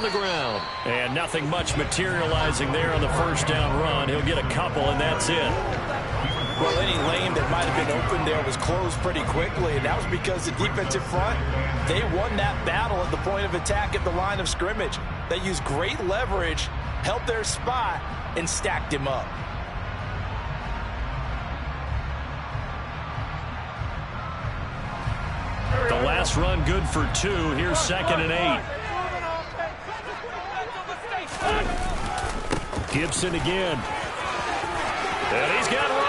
on the ground. And nothing much materializing there on the first down run. He'll get a couple, and that's it. Well, any lane that might have been open there was closed pretty quickly, and that was because the defensive front, they won that battle at the point of attack at the line of scrimmage. They used great leverage, held their spot, and stacked him up. The last run good for 2. Here's 2nd and 8. Gibson again. And he's got room.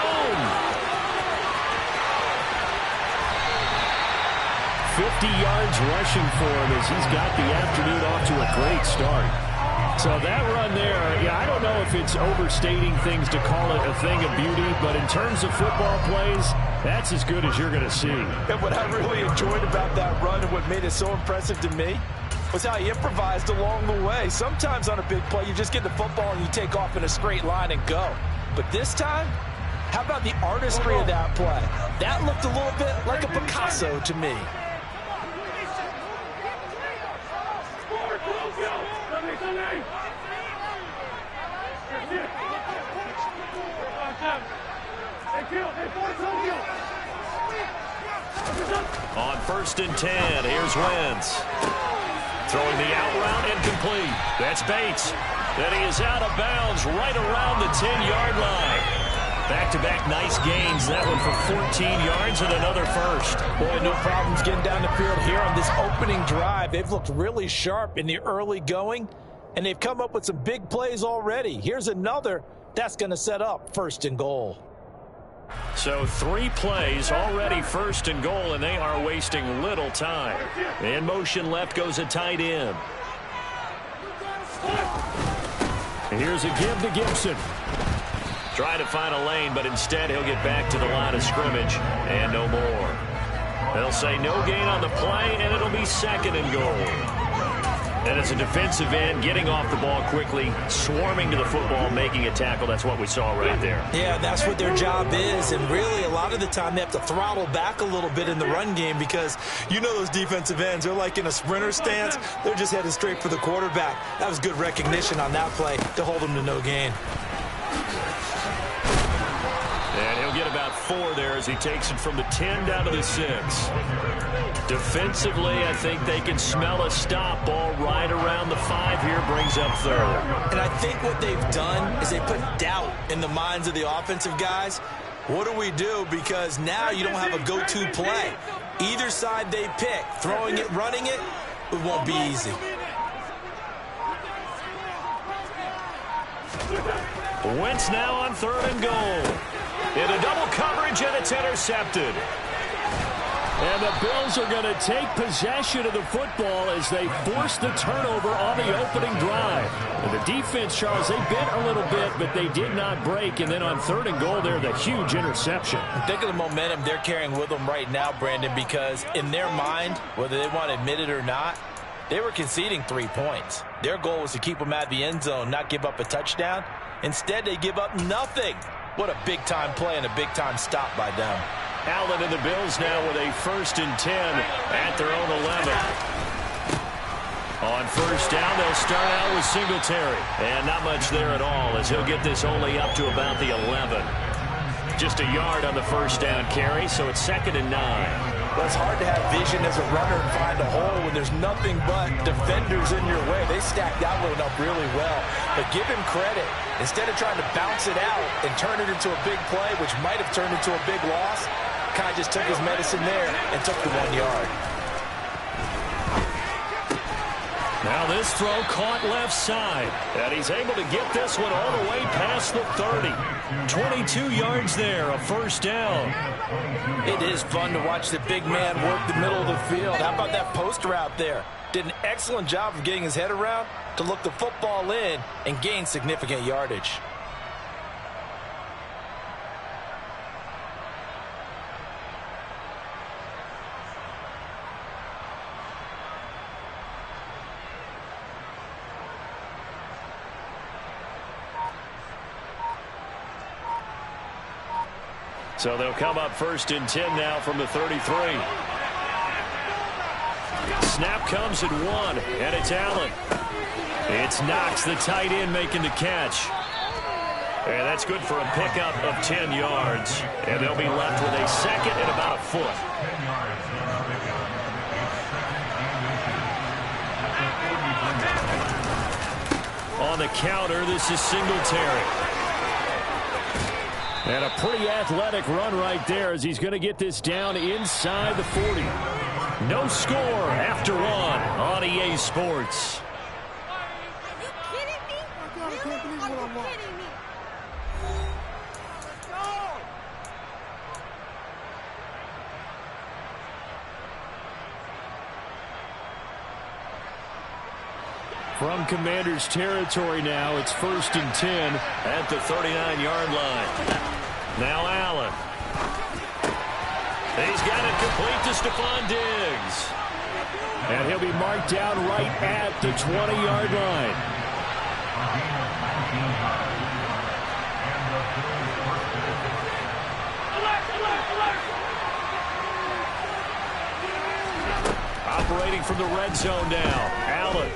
50 yards rushing for him as he's got the afternoon off to a great start. So that run there, yeah, I don't know if it's overstating things to call it a thing of beauty, but in terms of football plays, that's as good as you're going to see. And what I really enjoyed about that run and what made it so impressive to me was how he improvised along the way. Sometimes on a big play, you just get the football and you take off in a straight line and go. But this time, how about the artistry of that play? That looked a little bit like a Picasso to me. On 1st and 10, here's Wentz. Throwing the out route incomplete. That's Bates. Then he is out of bounds right around the 10-yard line. Back-to-back nice gains. That one for 14 yards and another first. Boy, no problems getting down the field here on this opening drive. They've looked really sharp in the early going, and they've come up with some big plays already. Here's another that's going to set up 1st and goal. So 3 plays already 1st and goal, and they are wasting little time. In motion left goes a tight end. Here's a give to Gibson. Try to find a lane, but instead he'll get back to the line of scrimmage and no more. They'll say no gain on the play, and it'll be 2nd and goal. And it's a defensive end getting off the ball quickly, swarming to the football, making a tackle. That's what we saw right there. Yeah, that's what their job is. And really, a lot of the time, they have to throttle back a little bit in the run game because you know those defensive ends, they're like in a sprinter stance. They're just headed straight for the quarterback. That was good recognition on that play to hold them to no gain. And he'll get about 4 there as he takes it from the 10 down to the 6. Defensively, I think they can smell a stop. Ball right around the 5 here, brings up 3rd. And I think what they've done is they put doubt in the minds of the offensive guys. What do we do? Because now you don't have a go-to play. Either side they pick, throwing it, running it, it won't be easy. Wentz now on 3rd and goal. Into double coverage, and it's intercepted. And the Bills are going to take possession of the football as they force the turnover on the opening drive. And the defense, Charles, they bit a little bit, but they did not break. And then on 3rd and goal, they're the huge interception. Think of the momentum they're carrying with them right now, Brandon, because in their mind, whether they want to admit it or not, they were conceding 3 points. Their goal was to keep them out of the end zone, not give up a touchdown. Instead, they give up nothing. What a big-time play and a big-time stop by them. Allen and the Bills now with a 1st and 10 at their own 11. On 1st down, they'll start out with Singletary. And not much there at all as he'll get this only up to about the 11. Just a yard on the 1st down carry, so it's 2nd and 9. Well, it's hard to have vision as a runner and find a hole when there's nothing but defenders in your way. They stacked that one up really well. But give him credit. Instead of trying to bounce it out and turn it into a big play, which might have turned into a big loss, kind of just took his medicine there and took the 1 yard. Now this throw caught left side. And he's able to get this one all the way past the 30. 22 yards there, a 1st down. It is fun to watch the big man work the middle of the field. How about that post route there? Did an excellent job of getting his head around to look the football in and gain significant yardage. So they'll come up 1st and 10 now from the 33. Snap comes at 1, and it's Allen. It's Knox, the tight end, making the catch. And that's good for a pickup of 10 yards. And they'll be left with a second and about a foot. On the counter, this is Singletary. And a pretty athletic run right there as he's going to get this down inside the 40. No score after one on EA Sports. From Commanders territory now, it's 1st and 10 at the 39-yard line. Now Allen. He's got it complete to Stephon Diggs. And he'll be marked down right at the 20-yard line. Operating from the red zone now, Allen.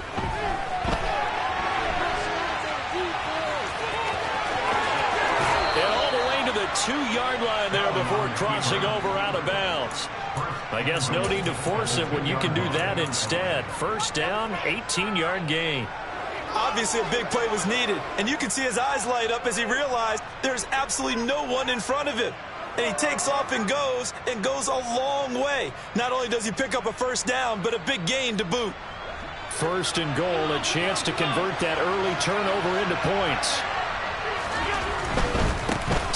The 2-yard line there before crossing over out of bounds. I guess no need to force it when you can do that instead. First down, 18-yard gain. Obviously a big play was needed, and you can see his eyes light up as he realized there's absolutely no one in front of him. And he takes off and goes a long way. Not only does he pick up a first down, but a big gain to boot. First and goal, a chance to convert that early turnover into points.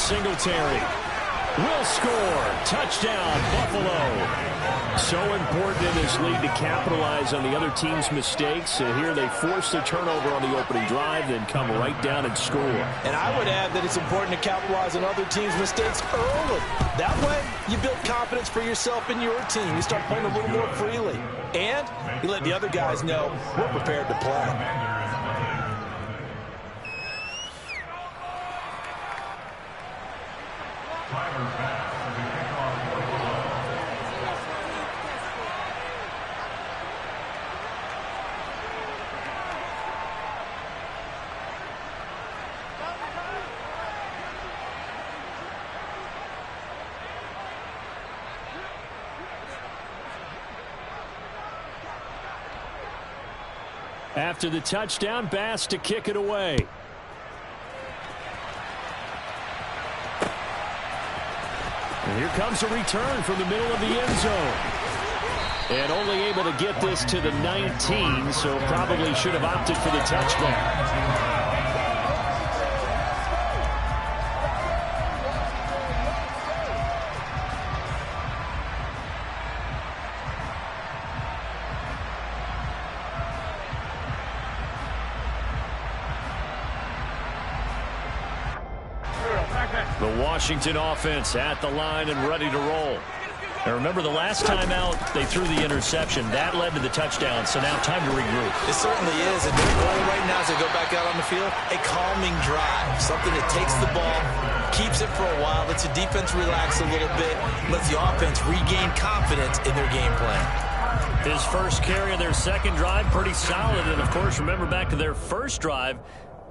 Singletary will score. Touchdown, Buffalo. So important in this league to capitalize on the other team's mistakes. And here they force the turnover on the opening drive, then come right down and score. And I would add that it's important to capitalize on other teams' mistakes early. That way, you build confidence for yourself and your team. You start playing a little more freely. And you let the other guys know we're prepared to play. After the touchdown, Bass to kick it away. And here comes a return from the middle of the end zone. And only able to get this to the 19, so probably should have opted for the touchback. The Washington offense at the line and ready to roll. And remember, the last time out, they threw the interception. That led to the touchdown, so now time to regroup. It certainly is. And their goal right now as they go back out on the field, a calming drive. Something that takes the ball, keeps it for a while, lets the defense relax a little bit, lets the offense regain confidence in their game plan. His first carry of their second drive, pretty solid. And, of course, remember back to their first drive,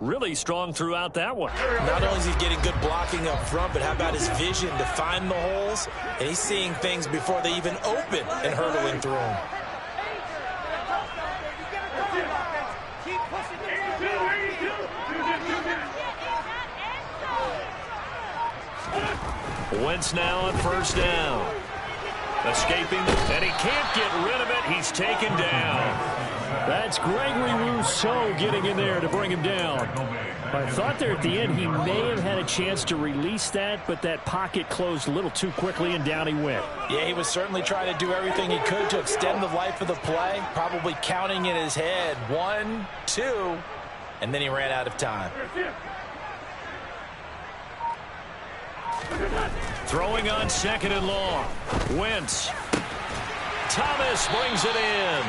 really strong throughout that one. Not only is he getting good blocking up front, but how about his vision to find the holes? And he's seeing things before they even open and hurdling through them. Wentz now on first down. Escaping, and he can't get rid of it. He's taken down. That's Gregory Rousseau getting in there to bring him down. I thought there at the end he may have had a chance to release that, but that pocket closed a little too quickly, and down he went. Yeah, he was certainly trying to do everything he could to extend the life of the play, probably counting in his head 1, 2, and then he ran out of time. Throwing on second and long. Wentz. Thomas brings it in.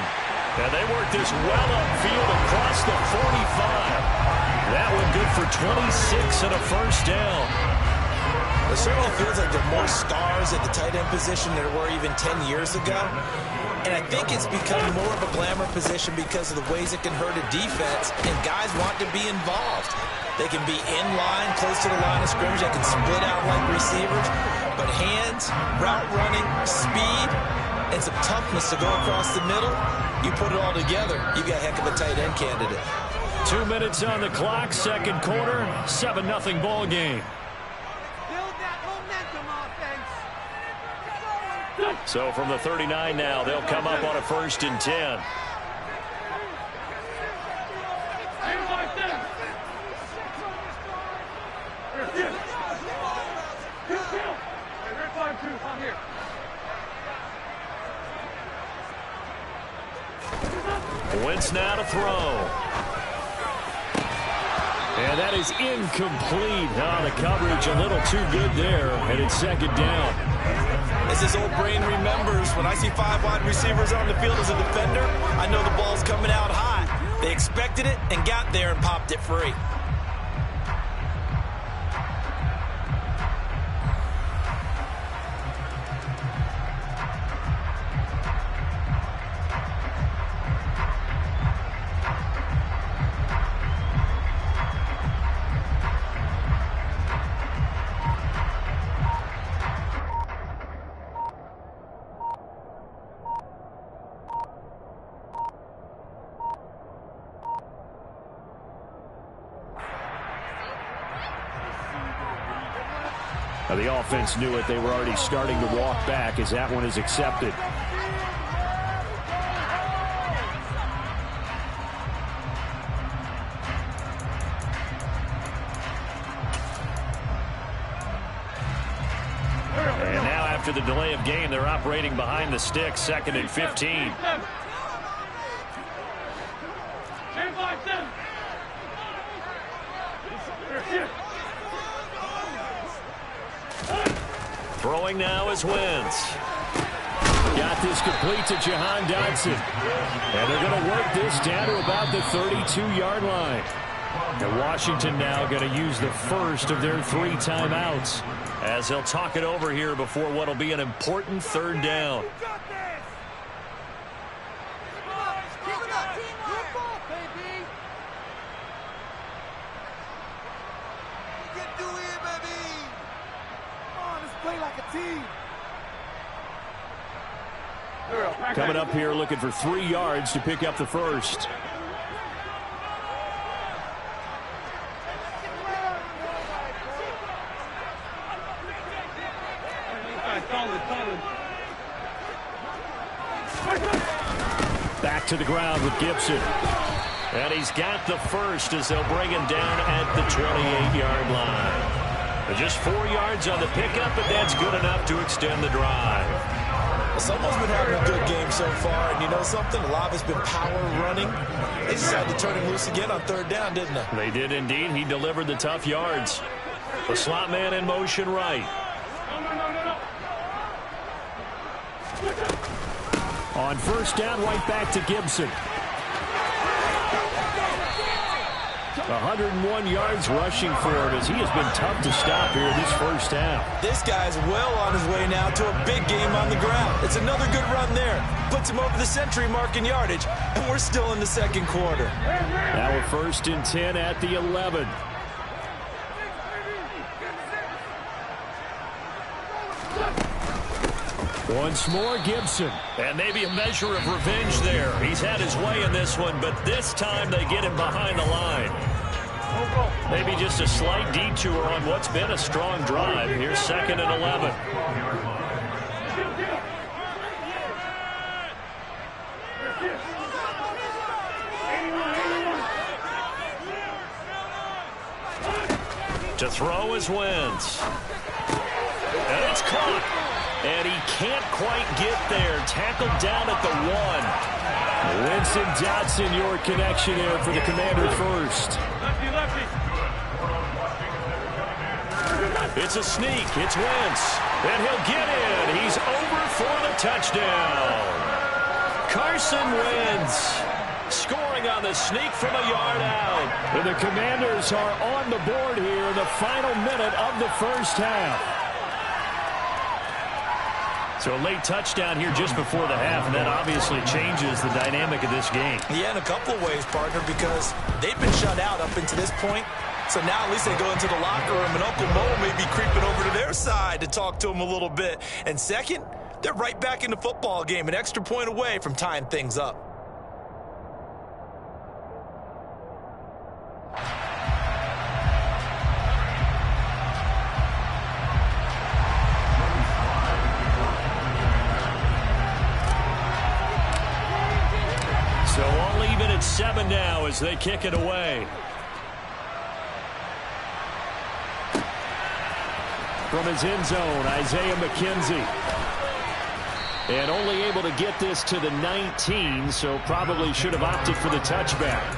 And they work this well upfield across the 45. That one good for 26 and a first down. It certainly feels like there are more stars at the tight end position than there were even 10 years ago. And I think it's become more of a glamour position because of the ways it can hurt a defense, and guys want to be involved. They can be in line, close to the line of scrimmage. They can split out like receivers. But hands, route running, speed, and some toughness to go across the middle, you put it all together, you got a heck of a tight end candidate. 2 minutes on the clock, second quarter, 7-0 ball game. So from the 39 now, they'll come up on a 1st and 10. Wentz now to throw. And that is incomplete. Oh, the coverage a little too good there, and it's 2nd down. As his old brain remembers, when I see 5 wide receivers on the field as a defender, I know the ball's coming out high. They expected it and got there and popped it free. The offense knew it. They were already starting to walk back as that one is accepted. And now after the delay of game, they're operating behind the sticks, 2nd and 15. Throwing now is Wentz. Got this complete to Jahan Dotson. And they're going to work this down to about the 32-yard line. And Washington now going to use the first of their 3 timeouts as they'll talk it over here before what will be an important 3rd down. Coming up here looking for 3 yards to pick up the first. Back to the ground with Gibson. And he's got the first as they'll bring him down at the 28-yard line. Just 4 yards on the pickup, but that's good enough to extend the drive. Someone's been having a good game so far, and you know something? A lot has been power running. They decided to turn him loose again on 3rd down, didn't they? They did indeed. He delivered the tough yards. The slot man in motion right. On 1st down, right back to Gibson. 101 yards rushing for him as he has been tough to stop here this first half. This guy's well on his way now to a big game on the ground. It's another good run there. Puts him over the century mark in yardage, and we're still in the 2nd quarter. Now a 1st and 10 at the 11. Once more, Gibson. And maybe a measure of revenge there. He's had his way in this one, but this time they get him behind the line. Maybe just a slight detour on what's been a strong drive. Here's 2nd and 11. To throw is Wentz. And it's caught. And he can't quite get there. Tackled down at the 1. Winston Dotson, your connection there for the Commander first. It's a sneak. It's Wentz. And he'll get in. He's over for the touchdown. Carson Wentz scoring on the sneak from a yard out. And the Commanders are on the board here in the final minute of the first half. So a late touchdown here just before the half, and that obviously changes the dynamic of this game. Yeah, in a couple of ways, partner, because they've been shut out up until this point. So now at least they go into the locker room, and Uncle Mo may be creeping over to their side to talk to them a little bit. And second, they're right back in the football game, an extra point away from tying things up. So all even at 7 now as they kick it away. From his end zone, Isaiah McKenzie. And only able to get this to the 19, so probably should have opted for the touchback.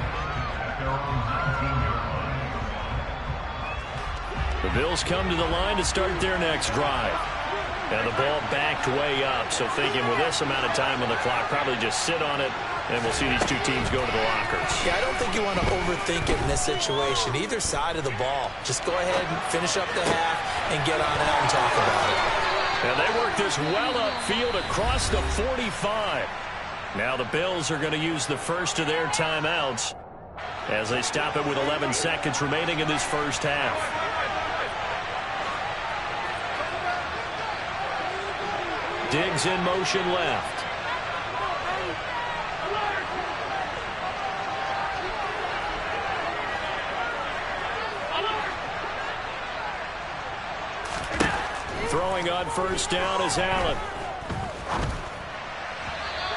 The Bills come to the line to start their next drive. And the ball backed way up, so thinking with this amount of time on the clock, probably just sit on it, and we'll see these two teams go to the lockers. Yeah, I don't think you want to overthink it in this situation. Either side of the ball. Just go ahead and finish up the half and get on out and talk about it. And they work this well upfield across the 45. Now the Bills are going to use the first of their timeouts as they stop it with 11 seconds remaining in this first half. Diggs in motion left. Throwing on first down is Allen.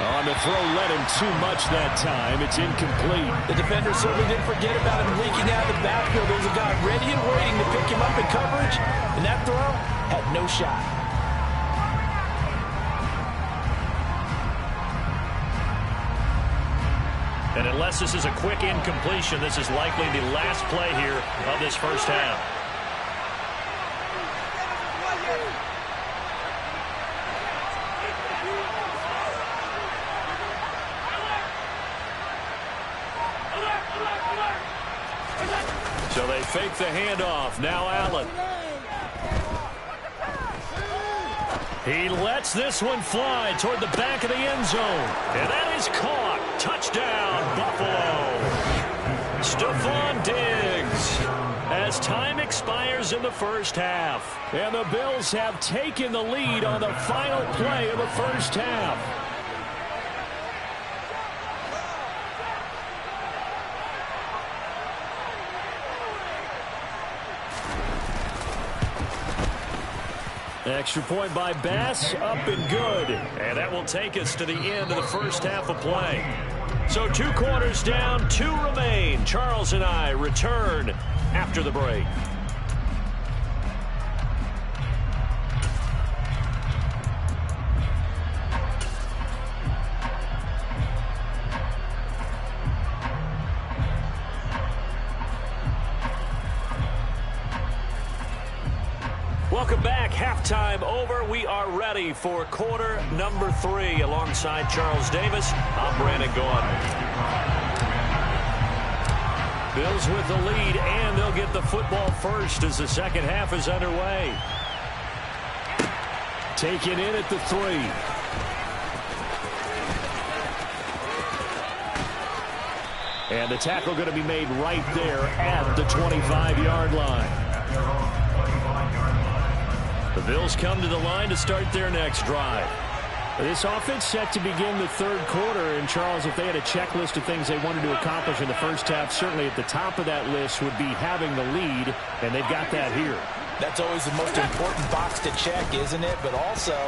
On the throw, led him too much that time. It's incomplete. The defender certainly didn't forget about him leaking out of the backfield. There's a guy ready and waiting to pick him up in coverage, and that throw had no shot. And unless this is a quick incompletion, this is likely the last play here of this first half. So they fake the handoff. Now Allen. He lets this one fly toward the back of the end zone. And that is caught. Touchdown, Buffalo. Stephon Diggs. As time expires in the first half. And the Bills have taken the lead on the final play of the first half. Extra point by Bass, up and good. And that will take us to the end of the first half of play. So 2 quarters down, 2 remain. Charles and I return after the break. Welcome back. Halftime over. We are ready for quarter number 3. Alongside Charles Davis, I'm Brandon Gaudin. Bills with the lead, and they'll get the football first as the second half is underway. Taken in at the 3. And the tackle going to be made right there at the 25-yard line. The Bills come to the line to start their next drive. This offense set to begin the third quarter. And, Charles, if they had a checklist of things they wanted to accomplish in the first half, certainly at the top of that list would be having the lead, and they've got that here. That's always the most important box to check, isn't it? But also,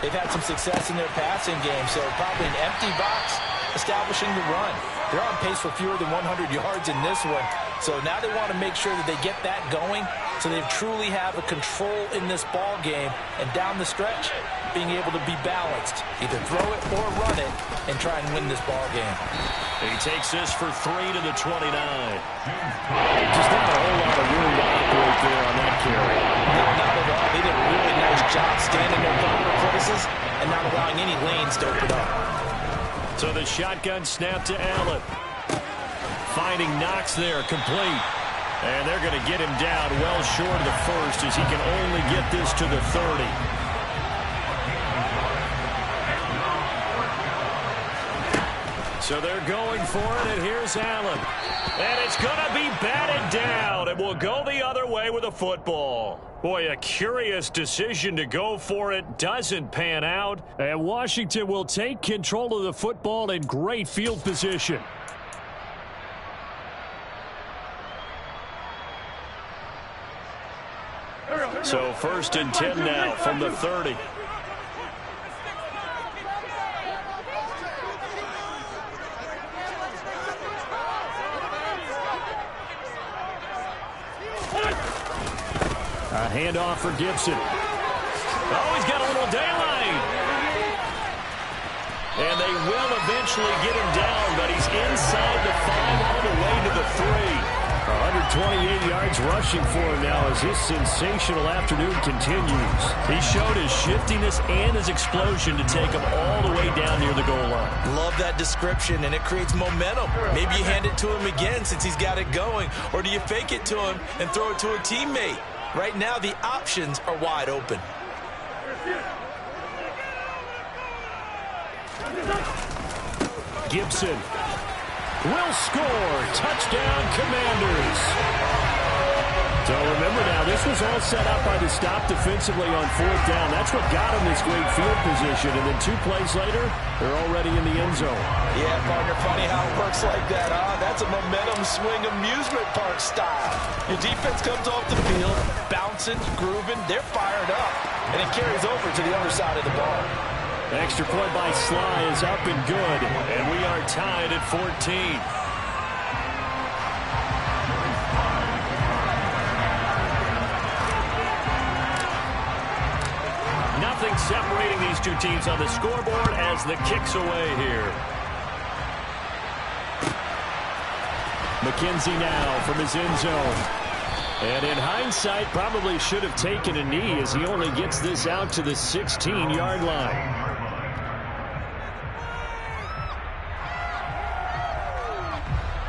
they've had some success in their passing game, so probably an empty box establishing the run. They're on pace for fewer than 100 yards in this one. So now they want to make sure that they get that going so they truly have a control in this ball game. And down the stretch, being able to be balanced. Either throw it or run it and try and win this ball game. He takes this for 3 to the 29. Just not a whole lot of room to operate there on that carry. No, not at all. They did a really nice job standing in proper places and not allowing any lanes to open up. So the shotgun snap to Allen. Finding Knox there, complete. And they're going to get him down well short of the first as he can only get this to the 30. So they're going for it, and here's Allen. And it's going to be batted down. It will go the other way with a football. Boy, a curious decision to go for it. Doesn't pan out. And Washington will take control of the football in great field position. So 1st and 10 now from the 30. A handoff for Gibson. Oh, he's got a little daylight. And they will eventually get him down, but he's inside the 5 all the way to the 3. 128 yards rushing for him now as this sensational afternoon continues. He showed his shiftiness and his explosion to take him all the way down near the goal line. Love that description, and it creates momentum. Maybe you hand it to him again since he's got it going, or do you fake it to him and throw it to a teammate? Right now, the options are wide open. Gibson will score. Touchdown, Commanders. So remember now, this was all set up by the stop defensively on 4th down. That's what got him this great field position. And then 2 plays later, they're already in the end zone. Yeah, partner, funny how it works like that, huh? That's a momentum swing amusement park style. Your defense comes off the field, bouncing, grooving, they're fired up. And it carries over to the other side of the ball. Extra point by Sly is up and good. And we are tied at 14. Nothing separating these two teams on the scoreboard as the kick's away here. McKenzie now from his end zone. And in hindsight, probably should have taken a knee as he only gets this out to the 16-yard line.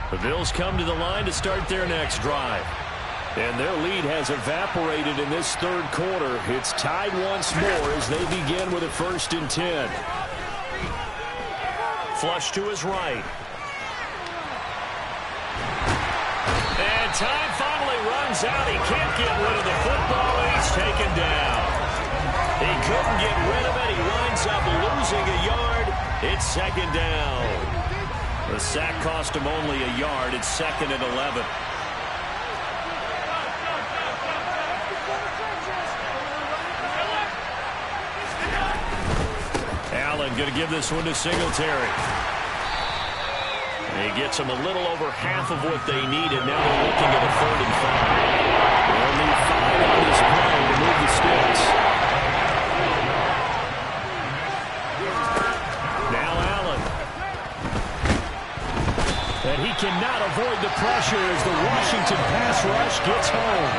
The Bills come to the line to start their next drive. And their lead has evaporated in this 3rd quarter. It's tied once more as they begin with a 1st and 10. Flush to his right. And time finally runs out. He can't get rid of the football, and he's taken down. He couldn't get rid of it. He winds up losing a yard. It's 2nd down. The sack cost him only a yard. It's 2nd and 11. Allen going to give this one to Singletary. He gets them a little over half of what they needed. Now they're looking at a 3rd and 5. They'll need 5 on this play to move the sticks. Now Allen. And he cannot avoid the pressure as the Washington pass rush gets home.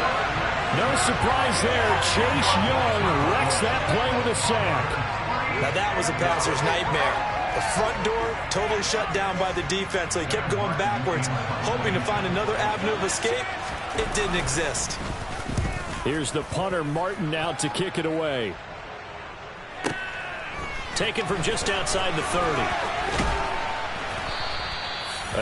No surprise there. Chase Young wrecks that play with a sack. Now that was a passer's nightmare. The front door totally shut down by the defense, so he kept going backwards, hoping to find another avenue of escape. It didn't exist. Here's the punter, Martin, out to kick it away. Taken from just outside the 30.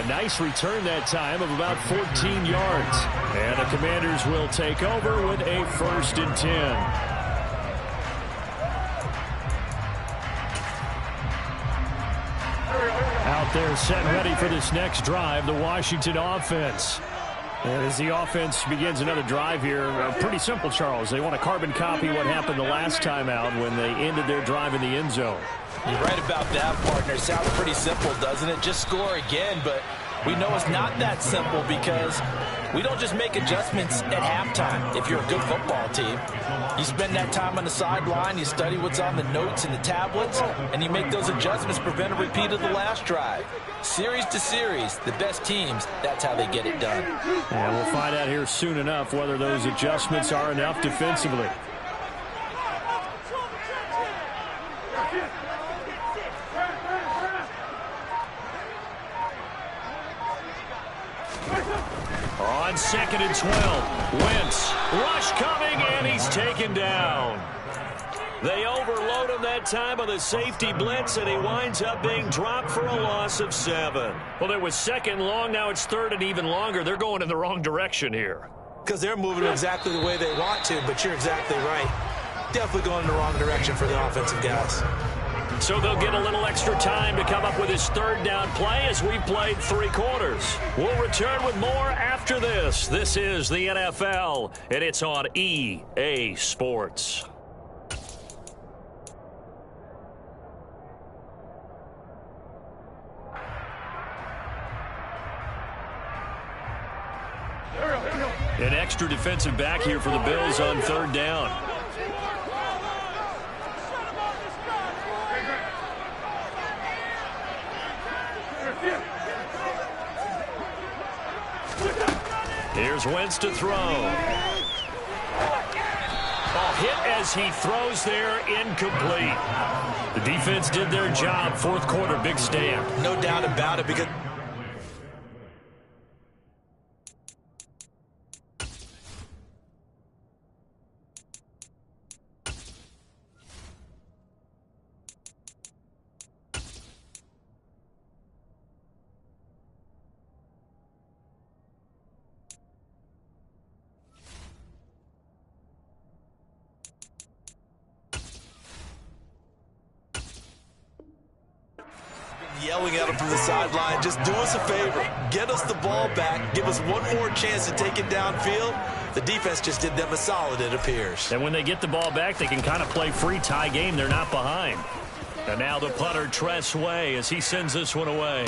A nice return that time of about 14 yards. And the Commanders will take over with a 1st and 10. Out there set ready for this next drive, the Washington offense. And as the offense begins another drive here, pretty simple, Charles. They want to carbon copy what happened the last time out when they ended their drive in the end zone. You're right about that, partner. Sounds pretty simple, doesn't it? Just score again, but we know it's not that simple because we don't just make adjustments at halftime if you're a good football team. You spend that time on the sideline, you study what's on the notes and the tablets, and you make those adjustments to prevent a repeat of the last drive. Series to series, the best teams, that's how they get it done. And we'll find out here soon enough whether those adjustments are enough defensively. On 2nd and 12, Wentz. Rush coming, and he's taken down. They overload him that time on the safety blitz, and he winds up being dropped for a loss of 7. Well, it was 2nd long. Now it's 3rd and even longer. They're going in the wrong direction here. Because they're moving exactly the way they want to, but you're exactly right. Definitely going in the wrong direction for the offensive guys. So they'll get a little extra time to come up with his 3rd down play as we've played 3 quarters. We'll return with more after this. This is the NFL, and it's on EA Sports. An extra defensive back here for the Bills on 3rd down. Here's Wentz to throw. Hit as he throws there, incomplete. The defense did their job. 4th quarter, big stand. No doubt about it, because yelling at him from the sideline, just do us a favor. Get us the ball back. Give us one more chance to take it downfield. The defense just did them a solid, it appears. And when they get the ball back, they can kind of play free tie game. They're not behind. And now the punter, Tress Way, as he sends this one away.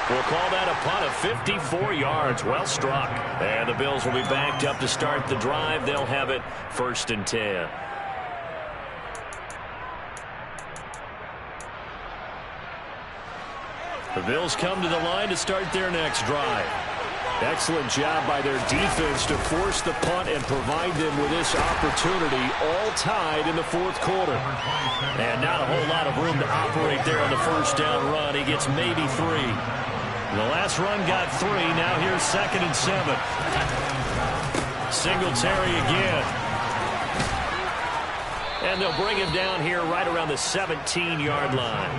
We'll call that a punt of 54 yards. Well struck. And the Bills will be backed up to start the drive. They'll have it 1st and 10. The Bills come to the line to start their next drive. Excellent job by their defense to force the punt and provide them with this opportunity, all tied in the 4th quarter. And not a whole lot of room to operate there on the 1st down run. He gets maybe 3. The last run got 3. Now here's 2nd and 7. Singletary again. And they'll bring him down here right around the 17-yard line.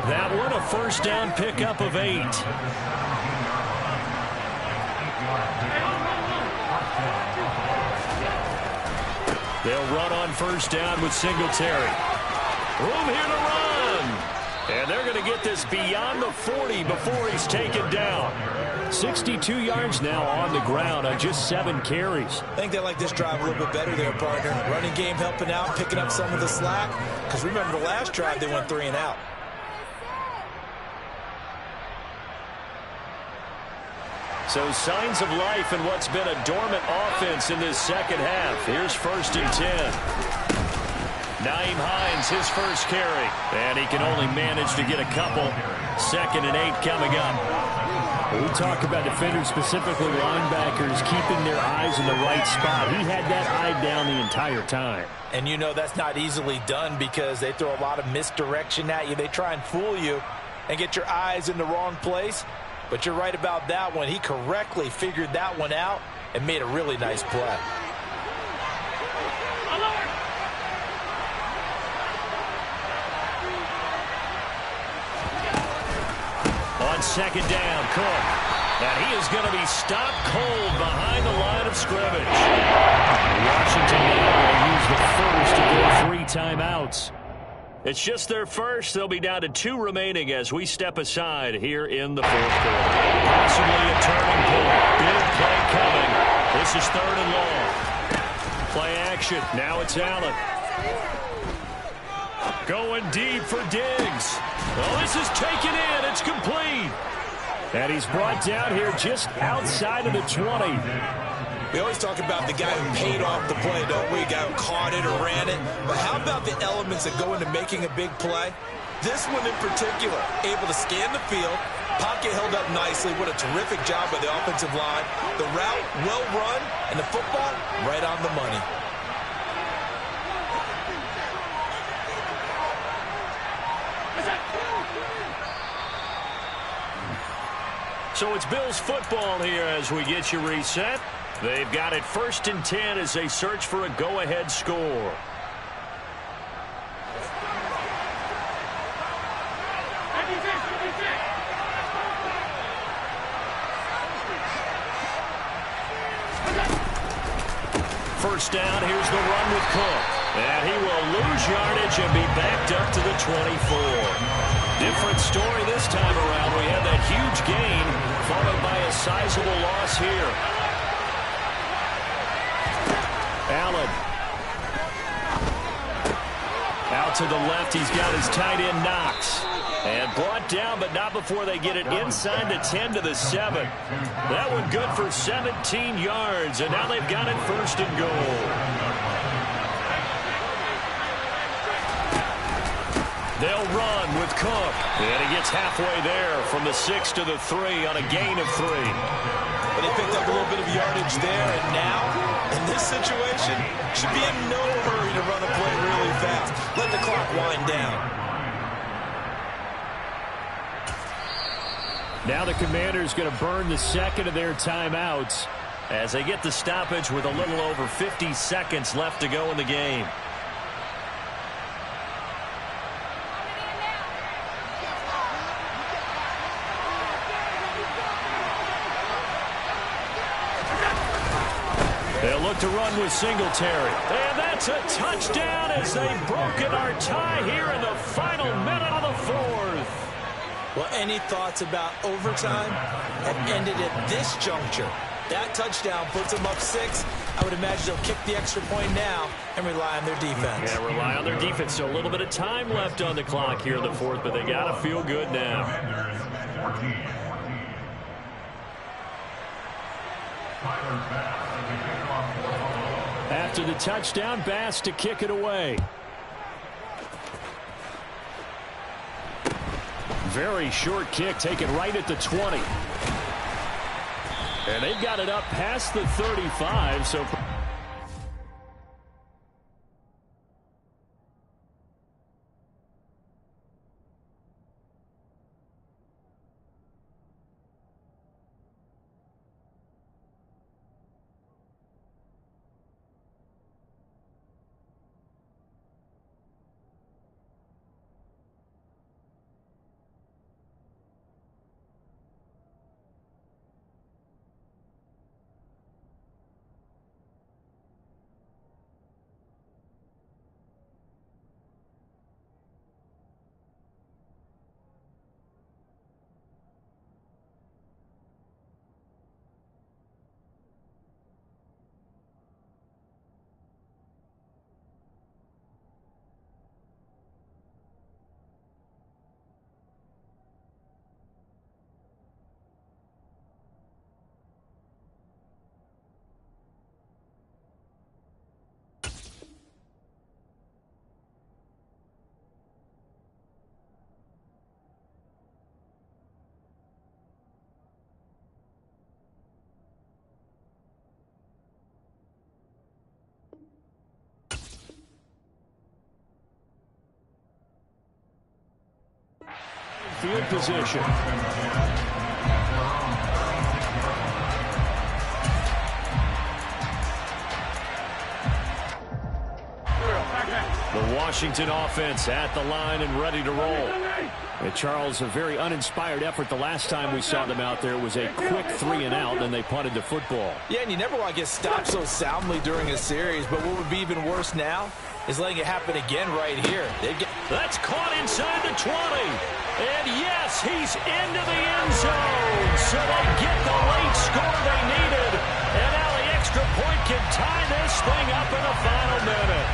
That one, a 1st down pickup of 8. They'll run on 1st down with Singletary. Room here to run. And they're going to get this beyond the 40 before he's taken down. 62 yards now on the ground on just 7 carries. I think they like this drive a little bit better there, partner. Running game helping out, picking up some of the slack. Because remember the last drive, they went 3 and out. So signs of life in what's been a dormant offense in this 2nd half. Here's 1st and 10. Nyheim Hines, his first carry. And he can only manage to get a couple. 2nd and 8 coming up. We talk about defenders, specifically linebackers, keeping their eyes in the right spot. He had that eye down the entire time. And you know that's not easily done because they throw a lot of misdirection at you. They try and fool you and get your eyes in the wrong place. But you're right about that one. He correctly figured that one out and made a really nice play. On 2nd down, Cook. And he is going to be stopped cold behind the line of scrimmage. Washington now will use the first of their 3 timeouts. It's just their first. They'll be down to 2 remaining as we step aside here in the 4th quarter. Possibly a turning point. Big play coming. This is 3rd and long. Play action. Now it's Allen. Going deep for Diggs. Well, this is taken in. It's complete. And he's brought down here just outside of the 20. We always talk about the guy who paid off the play, don't we? The guy who caught it or ran it. But how about the elements that go into making a big play? This one in particular, able to scan the field, pocket held up nicely. What a terrific job by the offensive line. The route, well run, and the football, right on the money. So it's Bills football here as we get you reset. They've got it 1st and 10 as they search for a go-ahead score. First down, here's the run with Cook. And he will lose yardage and be backed up to the 24. Different story this time around. We had that huge gain followed by a sizable loss here. Allen. Out to the left, he's got his tight end Knox. And brought down, but not before they get it inside the 10 to the 7. That one good for 17 yards, and now they've got it 1st and goal. They'll run with Cook. And he gets halfway there from the 6 to the 3 on a gain of 3. But he picked up a little bit of yardage there, and now, in this situation, should be in no hurry to run a play really fast. Let the clock wind down. Now the Commanders going to burn the second of their timeouts as they get the stoppage with a little over 50 seconds left to go in the game. They'll look to run with Singletary. And that's a touchdown as they've broken our tie here in the final minute of the 4th. Well, any thoughts about overtime have ended at this juncture. That touchdown puts them up 6. I would imagine they'll kick the extra point now and rely on their defense. Yeah, rely on their defense. So a little bit of time left on the clock here in the 4th, but they got to feel good now. After the touchdown, Bass to kick it away. Very short kick, taken right at the 20. And they've got it up past the 35, so... Field position. The Washington offense at the line and ready to roll. And Charles, a very uninspired effort the last time we saw them out there. It was a quick 3 and out, and they punted the football. Yeah, and you never want to get stopped so soundly during a series, but what would be even worse now is letting it happen again right here. That's caught inside the 20. And yes, he's into the end zone. So they get the late score they needed. And now the extra point can tie this thing up in the final minute.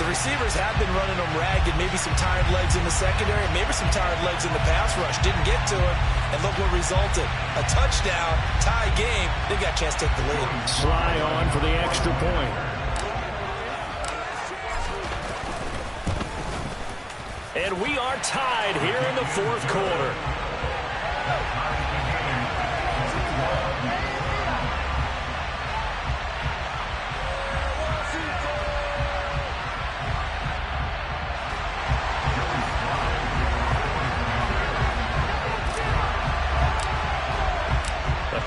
The receivers have been running them ragged, maybe some tired legs in the secondary, maybe some tired legs in the pass rush. Didn't get to it, and look what resulted. A touchdown, tie game. They got a chance to take the lead. Sly on for the extra point. And we are tied here in the 4th quarter.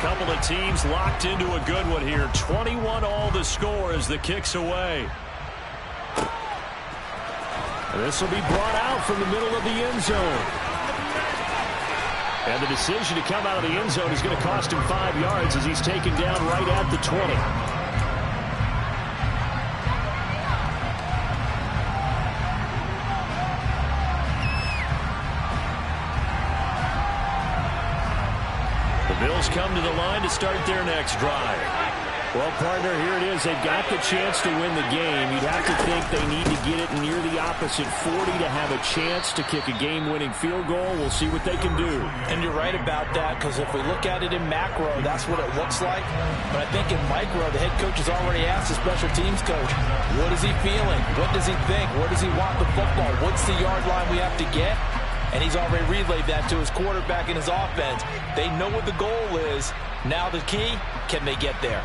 couple of teams locked into a good one here. 21-all the score as the kick's away. And this will be brought out from the middle of the end zone. And the decision to come out of the end zone is going to cost him 5 yards as he's taken down right at the 20. Bills come to the line to start their next drive. Well, partner, here it is. They've got the chance to win the game. You'd have to think they need to get it near the opposite 40 to have a chance to kick a game-winning field goal. We'll see what they can do. And you're right about that, because if we look at it in macro, that's what it looks like. But I think in micro, the head coach has already asked the special teams coach, what is he feeling? What does he think? Where does he want the football? What's the yard line we have to get? And he's already relayed that to his quarterback in his offense. They know what the goal is. Now the key, can they get there?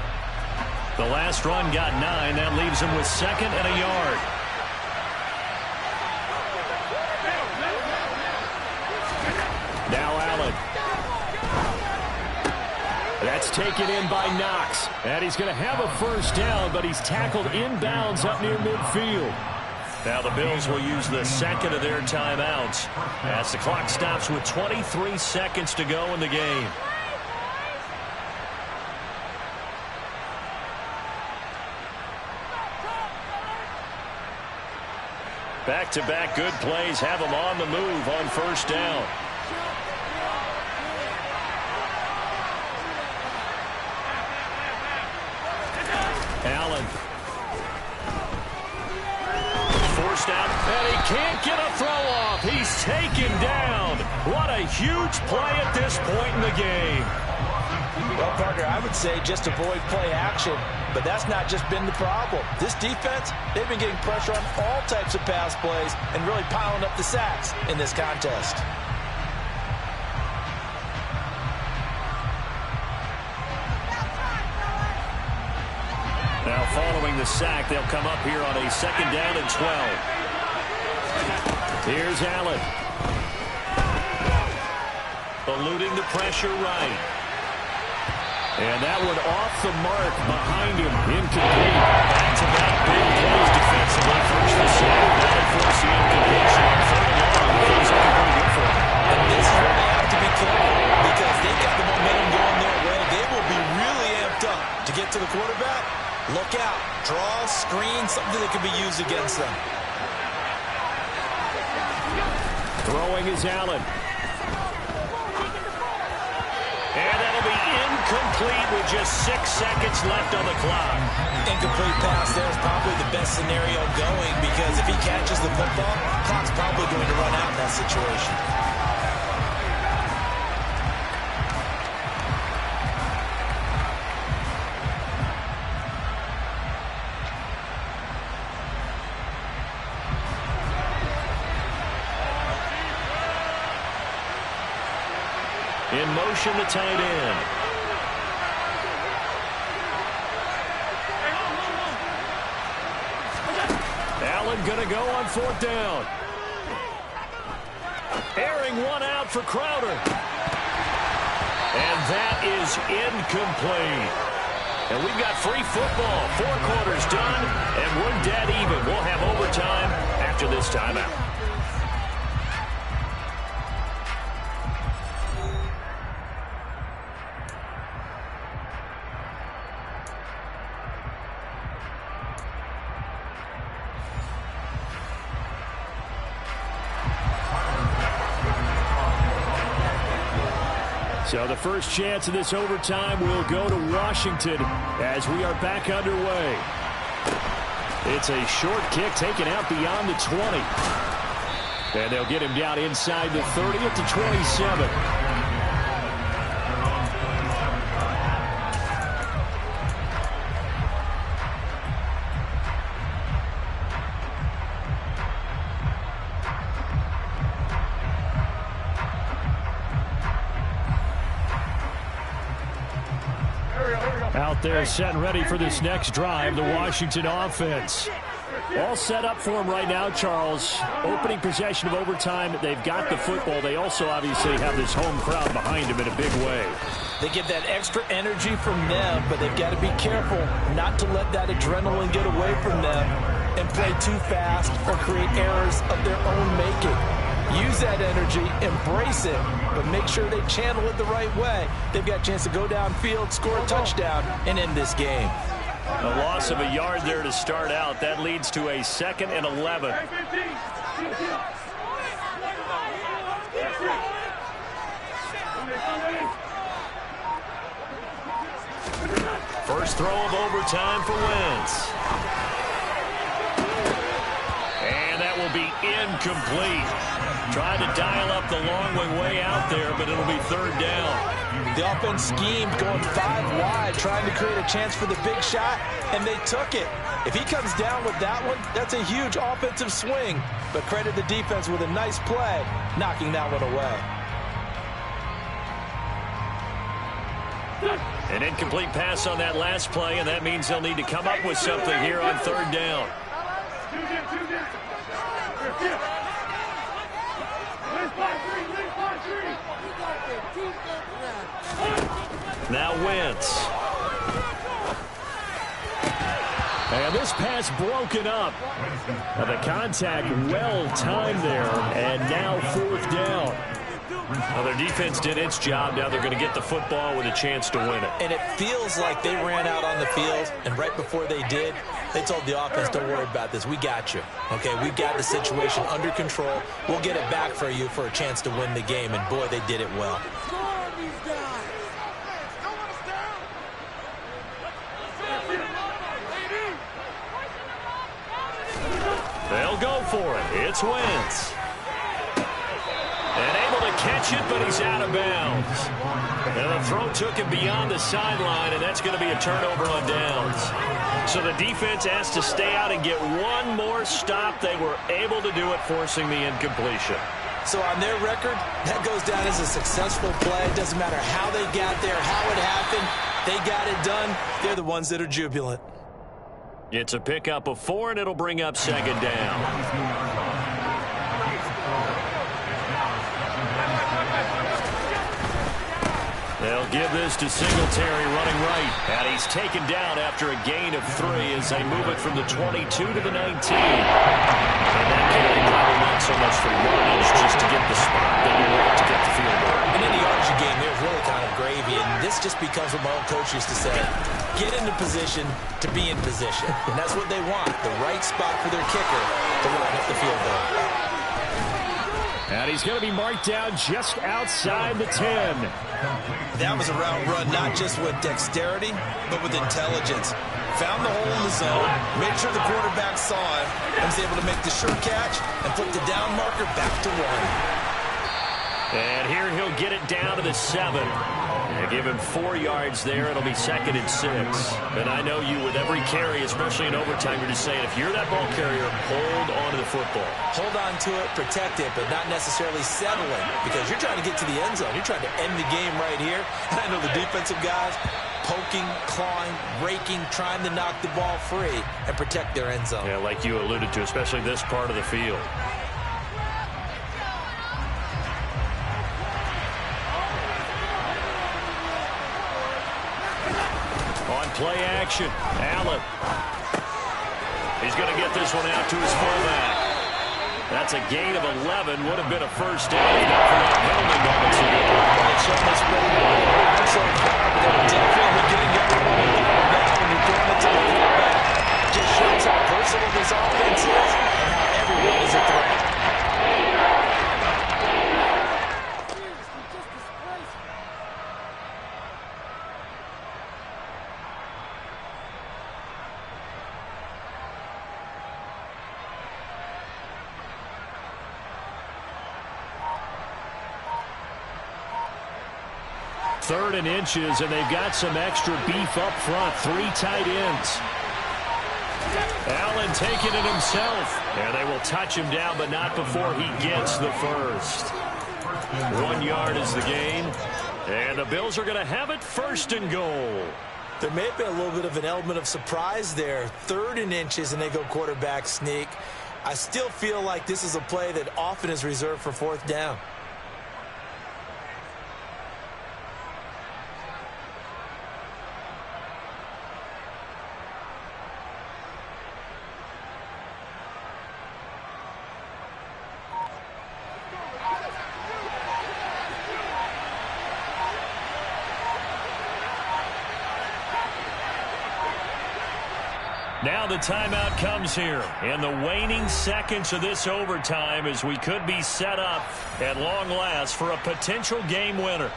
The last run got 9. That leaves him with 2nd and a yard. Now Allen. That's taken in by Knox. And he's going to have a first down, but he's tackled inbounds up near midfield. Now the Bills will use the second of their timeouts as the clock stops with 23 seconds to go in the game. Back-to-back good plays have them on the move on first down. Allen. Forced out, and he can't get a throw off. He's taken down. What a huge play at this point in the game. Well, Parker, I would say just avoid play action, but that's not just been the problem. This defense, they've been getting pressure on all types of pass plays and really piling up the sacks in this contest. Now following the sack, they'll come up here on a 2nd down and 12. Here's Allen. Eluding the pressure right. And that one off the mark behind him. Incomplete. Back-to-back big plays defensively. First the sack, now they force the incompletion. Things looking pretty good for them. And this is where they have to be careful because they've got the momentum going their way. They will be really amped up to get to the quarterback. Look out. Draw, screen, something that can be used against them. Throwing is Allen. And that'll be incomplete with just 6 seconds left on the clock. Incomplete pass there is probably the best scenario going because if he catches the football, clock's probably going to run out in that situation. In motion, the tight end. Allen going to go on 4th down. Airing one out for Crowder. And that is incomplete. And we've got free football. 4 quarters done, and we're dead even. We'll have overtime after this timeout. So the first chance of this overtime will go to Washington as we are back underway. It's a short kick taken out beyond the 20. And they'll get him down inside the 30 at the 27. Out there set and ready for this next drive, the Washington offense. All set up for them right now, Charles. Opening possession of overtime. They've got the football. They also obviously have this home crowd behind them in a big way. They get that extra energy from them, but they've got to be careful not to let that adrenaline get away from them and play too fast or create errors of their own making. Use that energy, embrace it, but make sure they channel it the right way. They've got a chance to go downfield, score a touchdown, and end this game. A loss of a yard there to start out. That leads to a 2nd and 11. First throw of overtime for Wentz. And that will be incomplete. Trying to dial up the long way out there, but it'll be 3rd down. The offense schemed going 5 wide, trying to create a chance for the big shot, and they took it. If he comes down with that one, that's a huge offensive swing. But credit the defense with a nice play, knocking that one away. An incomplete pass on that last play, and that means they'll need to come up with something here on 3rd down. Now Wentz. And this pass broken up. The contact well-timed there, and now 4th down. Well, their defense did its job. Now they're going to get the football with a chance to win it. And it feels like they ran out on the field, and right before they did, they told the offense, don't worry about this. We got you. Okay, we got the situation under control. We'll get it back for you for a chance to win the game. And, boy, they did it well. They'll go for it. It's Wentz. And able to catch it, but he's out of bounds. And the throw took him beyond the sideline, and that's going to be a turnover on downs. So the defense has to stay out and get one more stop. They were able to do it, forcing the incompletion. So on their record, that goes down as a successful play. It doesn't matter how they got there, how it happened. They got it done. They're the ones that are jubilant. It's a pickup of 4, and it'll bring up 2nd down. They'll give this to Singletary running right. And he's taken down after a gain of 3 as they move it from the 22 to the 19. And that carry probably not so much for yards, just to get the spot that you want to get the field goal. In any yardage game, there's really kind of gravy, and this just becomes what my old coach used to say. Get into position to be in position. And that's what they want, the right spot for their kicker to line up the field goal. And he's going to be marked down just outside the 10. That was a route run not just with dexterity, but with intelligence. Found the hole in the zone, made sure the quarterback saw it, and was able to make the sure catch and put the down marker back to 1. And here he'll get it down to the 7. They give him 4 yards there. It'll be 2nd and 6. And I know you with every carry, especially in overtime, you're just saying if you're that ball carrier, hold on to the football. Hold on to it, protect it, but not necessarily settle it because you're trying to get to the end zone. You're trying to end the game right here. And I know the defensive guys poking, clawing, raking, trying to knock the ball free and protect their end zone. Yeah, like you alluded to, especially this part of the field. Play action. Allen. He's going to get this one out to his fullback. That's a gain of 11. Would have been a first down. Not for that penalty moments ago. It's almost been so far, but they're definitely getting everyone involved now when you're throwing it to the fullback. Just shows how versatile this offense is and how everyone is a threat. Third and inches, and they've got some extra beef up front. 3 tight ends. Allen taking it himself. And they will touch him down, but not before he gets the first. 1 yard is the gain. And the Bills are going to have it 1st and goal. There may have been a little bit of an element of surprise there. 3rd and inches, and they go quarterback sneak. I still feel like this is a play that often is reserved for 4th down. Now the timeout comes here in the waning seconds of this overtime as we could be set up at long last for a potential game winner.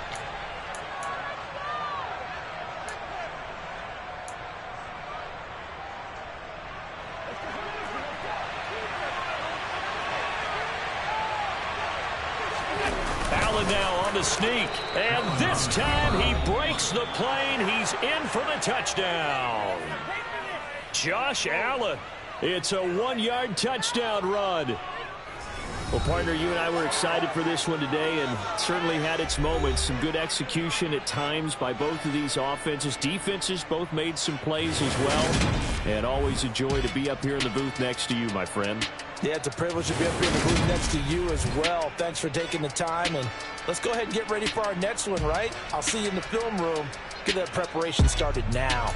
Allen now on the sneak, and this time he breaks the plane. He's in for the touchdown. Josh Allen. It's a 1-yard touchdown run. Well, partner, you and I were excited for this one today and certainly had its moments. Some good execution at times by both of these offenses. Defenses both made some plays as well. And always a joy to be up here in the booth next to you, my friend. Yeah, it's a privilege to be up here in the booth next to you as well. Thanks for taking the time. And let's go ahead and get ready for our next one, right? I'll see you in the film room. Get that preparation started now.